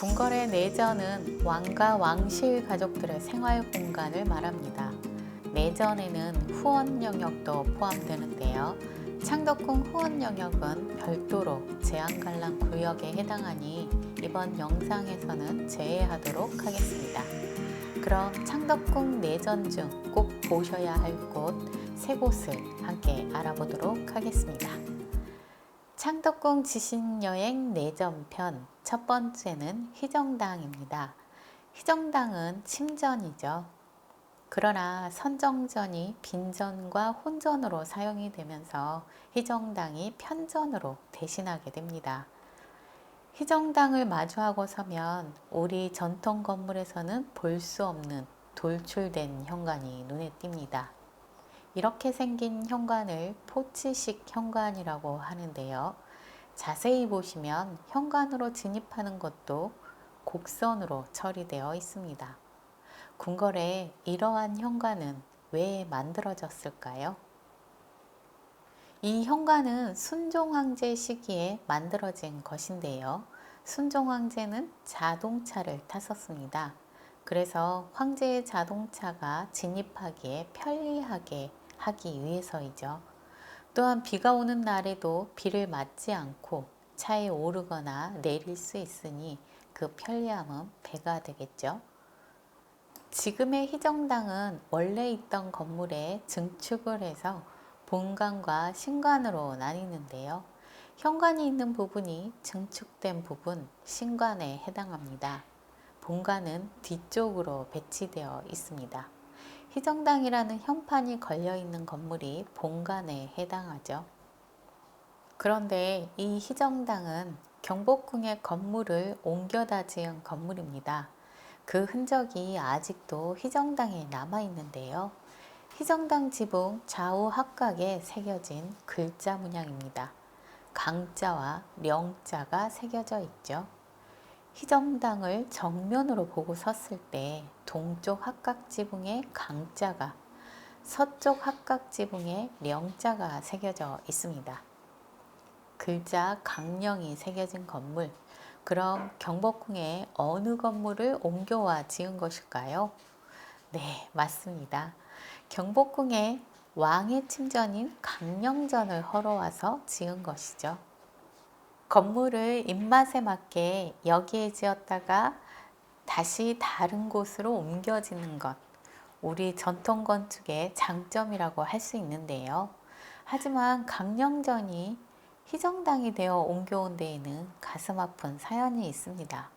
궁궐의 내전은 왕과 왕실 가족들의 생활 공간을 말합니다. 내전에는 후원 영역도 포함되는데요. 창덕궁 후원 영역은 별도로 제한관람 구역에 해당하니 이번 영상에서는 제외하도록 하겠습니다. 그럼 창덕궁 내전 중 꼭 보셔야 할 곳 세 곳을 함께 알아보도록 하겠습니다. 창덕궁 지신여행 내전편 첫 번째는 희정당입니다. 희정당은 침전이죠. 그러나 선정전이 빈전과 혼전으로 사용이 되면서 희정당이 편전으로 대신하게 됩니다. 희정당을 마주하고 서면 우리 전통 건물에서는 볼 수 없는 돌출된 현관이 눈에 띕니다. 이렇게 생긴 현관을 포치식 현관이라고 하는데요. 자세히 보시면 현관으로 진입하는 것도 곡선으로 처리되어 있습니다. 궁궐에 이러한 현관은 왜 만들어졌을까요? 이 현관은 순종황제 시기에 만들어진 것인데요. 순종황제는 자동차를 탔었습니다. 그래서 황제의 자동차가 진입하기에 편리하게 하기 위해서이죠. 또한 비가 오는 날에도 비를 맞지 않고 차에 오르거나 내릴 수 있으니 그 편리함은 배가 되겠죠. 지금의 희정당은 원래 있던 건물에 증축을 해서 본관과 신관으로 나뉘는데요. 현관이 있는 부분이 증축된 부분, 신관에 해당합니다. 본관은 뒤쪽으로 배치되어 있습니다. 희정당이라는 현판이 걸려있는 건물이 본관에 해당하죠. 그런데 이 희정당은 경복궁의 건물을 옮겨다 지은 건물입니다. 그 흔적이 아직도 희정당에 남아있는데요. 희정당 지붕 좌우 합각에 새겨진 글자 문양입니다. 강자와 령자가 새겨져 있죠. 희정당을 정면으로 보고 섰을 때 동쪽 합각지붕에 강자가, 서쪽 합각지붕에 령자가 새겨져 있습니다. 글자 강령이 새겨진 건물, 그럼 경복궁에 어느 건물을 옮겨와 지은 것일까요? 네, 맞습니다. 경복궁에 왕의 침전인 강령전을 헐어와서 지은 것이죠. 건물을 입맛에 맞게 여기에 지었다가 다시 다른 곳으로 옮겨지는 것, 우리 전통 건축의 장점이라고 할 수 있는데요. 하지만 강령전이 희정당이 되어 옮겨온 데에는 가슴 아픈 사연이 있습니다.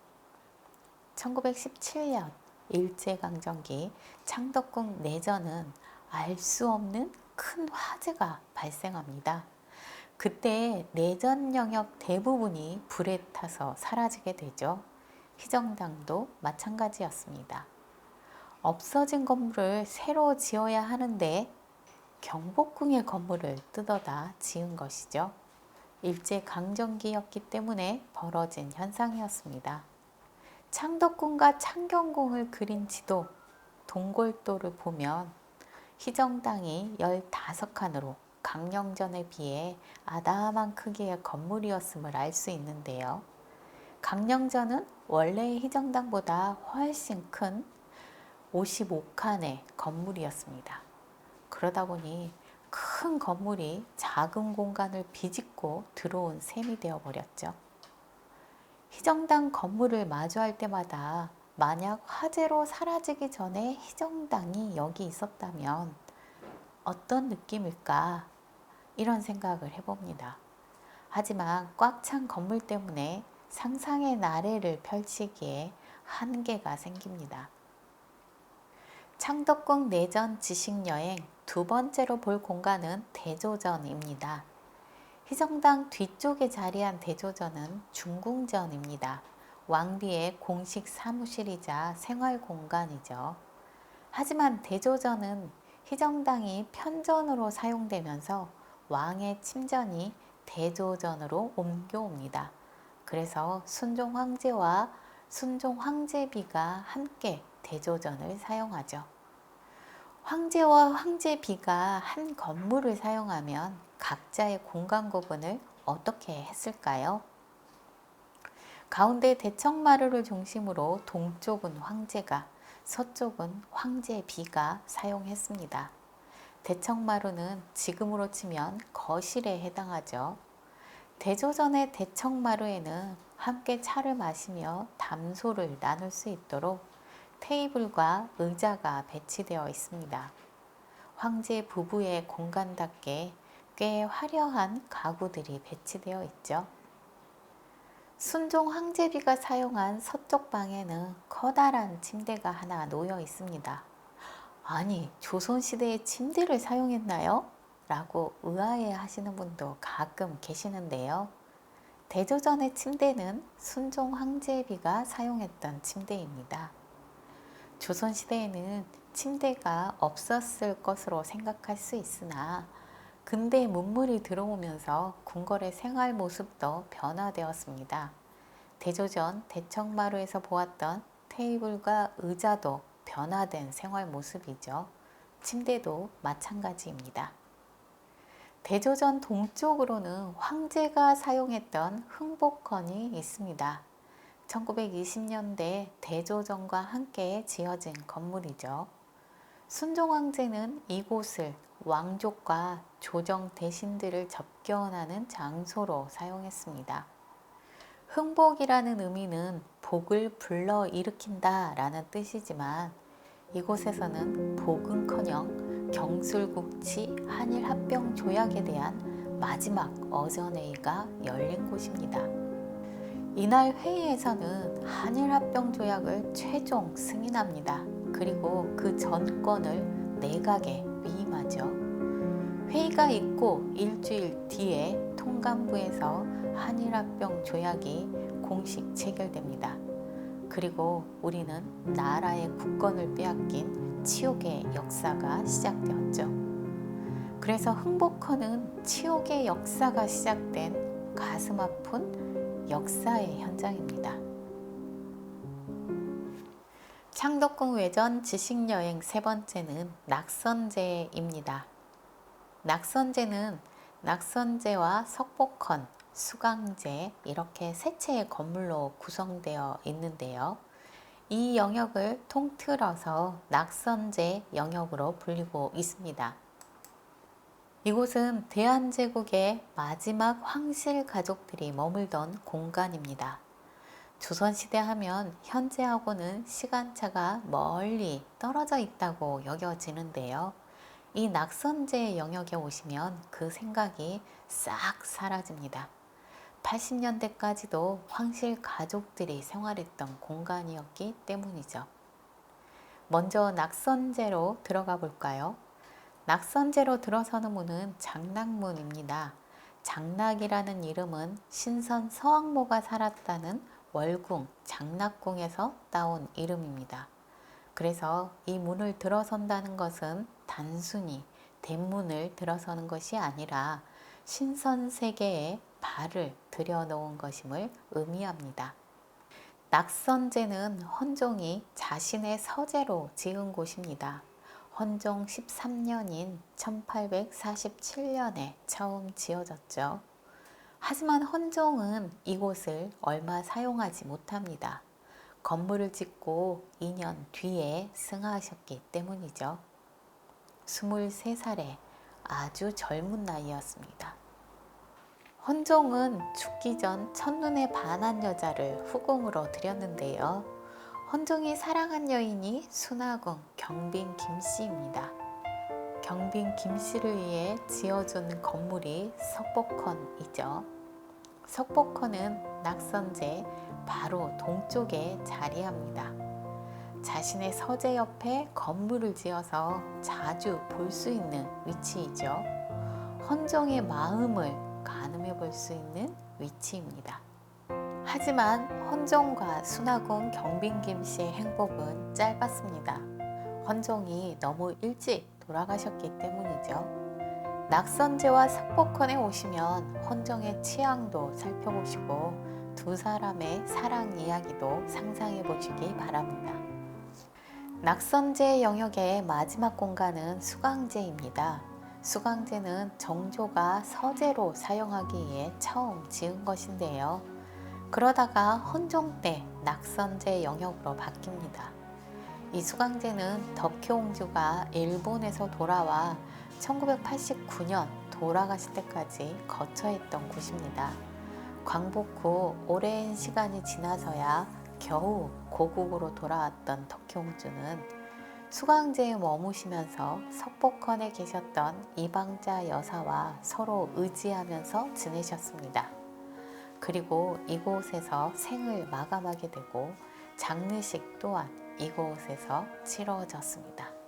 1917년 일제강점기 창덕궁 내전은 알 수 없는 큰 화재가 발생합니다. 그때 내전 영역 대부분이 불에 타서 사라지게 되죠. 희정당도 마찬가지였습니다. 없어진 건물을 새로 지어야 하는데 경복궁의 건물을 뜯어다 지은 것이죠. 일제강점기였기 때문에 벌어진 현상이었습니다. 창덕궁과 창경궁을 그린 지도, 동골도를 보면 희정당이 15칸으로 강령전에 비해 아담한 크기의 건물이었음을 알 수 있는데요. 강령전은 원래의 희정당보다 훨씬 큰 55칸의 건물이었습니다. 그러다 보니 큰 건물이 작은 공간을 비집고 들어온 셈이 되어버렸죠. 희정당 건물을 마주할 때마다 만약 화재로 사라지기 전에 희정당이 여기 있었다면 어떤 느낌일까? 이런 생각을 해봅니다. 하지만 꽉 찬 건물 때문에 상상의 나래를 펼치기에 한계가 생깁니다. 창덕궁 내전 지식여행 두 번째로 볼 공간은 대조전입니다. 희정당 뒤쪽에 자리한 대조전은 중궁전입니다. 왕비의 공식 사무실이자 생활 공간이죠. 하지만 대조전은 희정당이 편전으로 사용되면서 왕의 침전이 대조전으로 옮겨옵니다. 그래서 순종 황제와 순종 황제비가 함께 대조전을 사용하죠. 황제와 황제비가 한 건물을 사용하면 각자의 공간 구분을 어떻게 했을까요? 가운데 대청마루를 중심으로 동쪽은 황제가, 서쪽은 황제 비가 사용했습니다. 대청마루는 지금으로 치면 거실에 해당하죠. 대조전의 대청마루에는 함께 차를 마시며 담소를 나눌 수 있도록 테이블과 의자가 배치되어 있습니다. 황제 부부의 공간답게 꽤 화려한 가구들이 배치되어 있죠. 순종 황제비가 사용한 서쪽 방에는 커다란 침대가 하나 놓여 있습니다. 아니, 조선시대에 침대를 사용했나요? 라고 의아해 하시는 분도 가끔 계시는데요. 대조전의 침대는 순종 황제비가 사용했던 침대입니다. 조선시대에는 침대가 없었을 것으로 생각할 수 있으나 근대 문물이 들어오면서 궁궐의 생활 모습도 변화되었습니다. 대조전 대청마루에서 보았던 테이블과 의자도 변화된 생활 모습이죠. 침대도 마찬가지입니다. 대조전 동쪽으로는 황제가 사용했던 흥복헌이 있습니다. 1920년대 대조정과 함께 지어진 건물이죠. 순종 황제는 이곳을 왕족과 조정 대신들을 접견하는 장소로 사용했습니다. 흥복이라는 의미는 복을 불러일으킨다 라는 뜻이지만 이곳에서는 복은커녕 경술국치 한일합병조약에 대한 마지막 어전회의가 열린 곳입니다. 이날 회의에서는 한일합병조약을 최종 승인합니다. 그리고 그 전권을 내각에 위임하죠. 회의가 있고 일주일 뒤에 통감부에서 한일합병조약이 공식 체결됩니다. 그리고 우리는 나라의 국권을 빼앗긴 치욕의 역사가 시작되었죠. 그래서 흥복헌은 치욕의 역사가 시작된 가슴 아픈 역사의 현장입니다. 창덕궁 외전 지식여행 세 번째는 낙선제입니다. 낙선제는 낙선제와 석복헌, 수강제 이렇게 세 채의 건물로 구성되어 있는데요. 이 영역을 통틀어서 낙선제 영역으로 불리고 있습니다. 이곳은 대한제국의 마지막 황실 가족들이 머물던 공간입니다. 조선시대 하면 현재하고는 시간차가 멀리 떨어져 있다고 여겨지는데요. 이 낙선제 영역에 오시면 그 생각이 싹 사라집니다. 80년대까지도 황실 가족들이 생활했던 공간이었기 때문이죠. 먼저 낙선제로 들어가 볼까요? 낙선제로 들어서는 문은 장락문입니다. 장락이라는 이름은 신선 서왕모가 살았다는 월궁, 장락궁에서 따온 이름입니다. 그래서 이 문을 들어선다는 것은 단순히 대문을 들어서는 것이 아니라 신선세계에 발을 들여놓은 것임을 의미합니다. 낙선제는 헌종이 자신의 서재로 지은 곳입니다. 헌종 13년인 1847년에 처음 지어졌죠. 하지만 헌종은 이곳을 얼마 사용하지 못합니다. 건물을 짓고 2년 뒤에 승하하셨기 때문이죠. 23살에 아주 젊은 나이였습니다. 헌종은 죽기 전 첫눈에 반한 여자를 후궁으로 들였는데요. 헌종이 사랑한 여인이 순하궁 경빈 김씨입니다. 경빈 김씨를 위해 지어준 건물이 석복헌이죠. 석복헌은 낙선제 바로 동쪽에 자리합니다. 자신의 서재 옆에 건물을 지어서 자주 볼 수 있는 위치이죠. 헌종의 마음을 가늠해 볼 수 있는 위치입니다. 하지만 헌종과 순하궁 경빈 김씨의 행복은 짧았습니다. 헌종이 너무 일찍 돌아가셨기 때문이죠. 낙선제와 석복헌에 오시면 헌종의 취향도 살펴보시고 두 사람의 사랑 이야기도 상상해 보시기 바랍니다. 낙선제 영역의 마지막 공간은 수강제입니다. 수강제는 정조가 서재로 사용하기 위해 처음 지은 것인데요. 그러다가 헌종 때 낙선제 영역으로 바뀝니다. 이 수강제는 덕혜옹주가 일본에서 돌아와 1989년 돌아가실 때까지 거처했던 곳입니다. 광복 후 오랜 시간이 지나서야 겨우 고국으로 돌아왔던 덕혜옹주는 수강제에 머무시면서 석복헌에 계셨던 이방자 여사와 서로 의지하면서 지내셨습니다. 그리고 이곳에서 생을 마감하게 되고 장례식 또한 이곳에서 치러졌습니다.